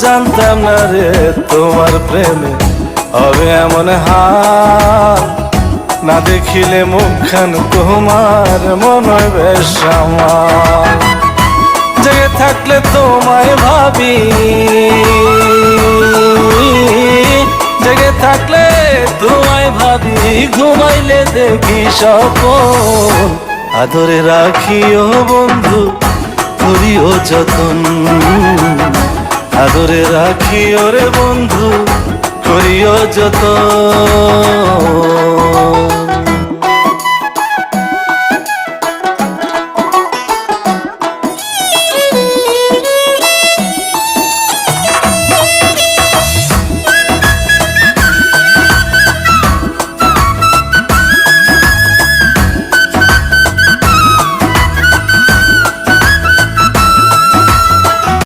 জানতাম না রে তোমার প্রেমে হবে এমন হাল, না দেখিলে মুখখান তোমার মন হয় বেশ আমার। জেগে থাকলে তোমায় ভাবি, জেগে থাকলে তোমায় ভাবি, ঘুমাইলে দেখি স্বপন। আদরে রাখিও বন্ধু করিও যতন, আদরে রাখিও রে বন্ধু করিও যতন।